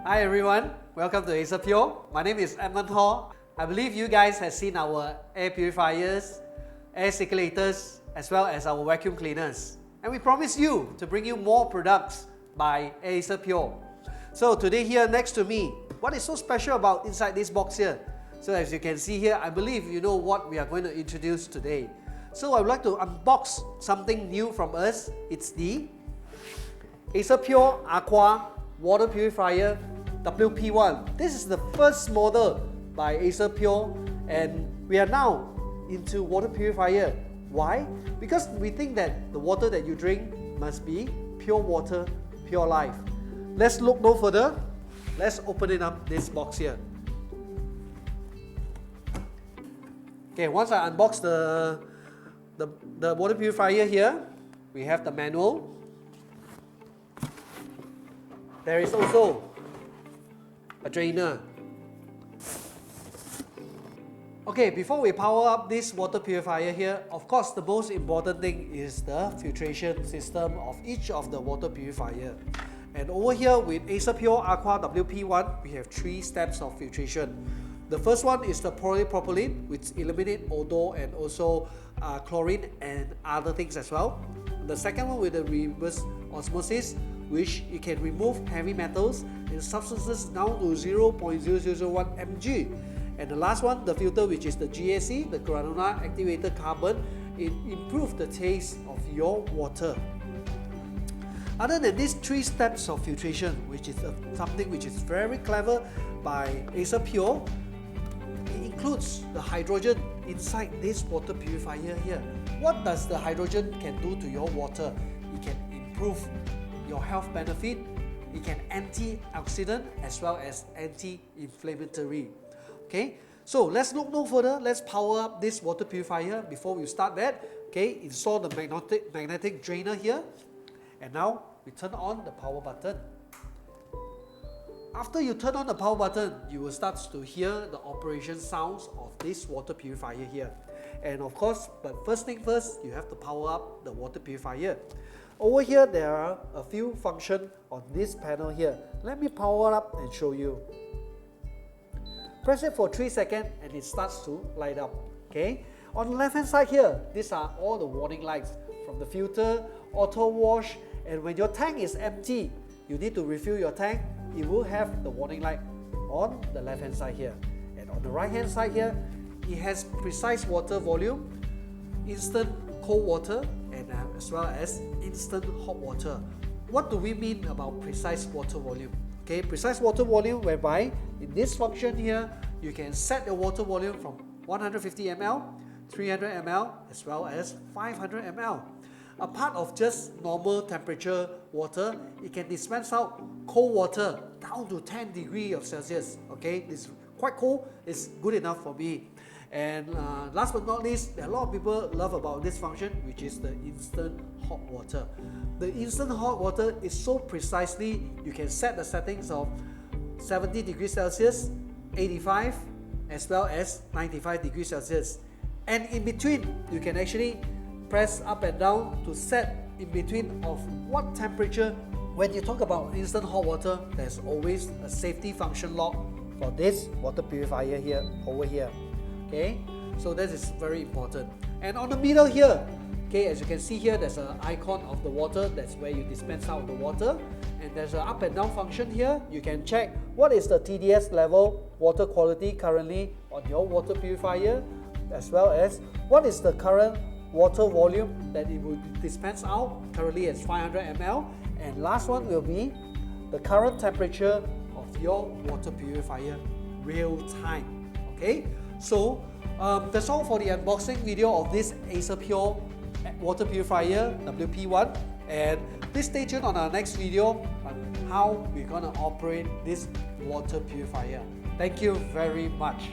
Hi everyone, welcome to Acerpure. My name is Edmund Hall. I believe you guys have seen our air purifiers, air circulators, as well as our vacuum cleaners. And we promise you to bring you more products by Acerpure. So today here next to me, what is so special about inside this box here? So as you can see here, I believe you know what we are going to introduce today. So I would like to unbox something new from us. It's the Acerpure Aqua Water Purifier WP1. This is the first model by Acerpure, and we are now into water purifier. Why? Because we think that the water that you drink must be pure water, pure life. Let's look no further. Let's open it up, this box here. Okay, once I unbox the water purifier here, we have the manual. There is also a drainer. Okay, before we power up this water purifier here, of course the most important thing is the filtration system of each of the water purifier. And over here with Acerpure Aqua WP1, we have 3 steps of filtration. The first one is the polypropylene, which eliminates odor and also chlorine and other things as well. The second one with the reverse osmosis, which it can remove heavy metals and substances down to 0.0001 mg. And the last one, the filter, which is the GAC, the granular activated carbon. It improves the taste of your water. Other than these 3 steps of filtration, which is something which is very clever by Acerpure, it includes the hydrogen inside this water purifier here. What does the hydrogen can do to your water? It can improve your health benefit. It can antioxidant as well as anti-inflammatory. Okay, so let's look no further. Let's power up this water purifier. Before we start that, okay, install the magnetic drainer here. And now we turn on the power button. After you turn on the power button, you will start to hear the operation sounds of this water purifier here. And of course, but first thing first, you have to power up the water purifier. Over here, there are a few functions on this panel here. Let me power up and show you. Press it for 3 seconds and it starts to light up. Okay. On the left hand side here, these are all the warning lights from the filter, auto wash, and when your tank is empty, you need to refill your tank. It will have the warning light on the left hand side here. And on the right hand side here, it has precise water volume, instant cold water, and as well as instant hot water. What do we mean about precise water volume? Okay, precise water volume whereby in this function here, you can set the water volume from 150 ml, 300 ml, as well as 500 ml. A part of just normal temperature water, it can dispense out cold water down to 10 degrees Celsius. Okay, it's quite cold, it's good enough for me. And last but not least, a lot of people love about this function, which is the instant hot water. The instant hot water is so precisely, you can set the settings of 70 degrees Celsius, 85, as well as 95 degrees Celsius. And in between, you can actually press up and down to set in between of what temperature. When you talk about instant hot water, there's always a safety function lock for this water purifier here, over here. Okay, so that is very important. And on the middle here, okay, as you can see here, there's an icon of the water. That's where you dispense out the water. And there's an up and down function here. You can check what is the TDS level, water quality currently on your water purifier, as well as what is the current water volume that it will dispense out. Currently it's 500 ml. And last one will be the current temperature of your water purifier, real time. Okay, so that's all for the unboxing video of this Acerpure water purifier WP1. And please stay tuned on our next video on how we're gonna operate this water purifier. Thank you very much.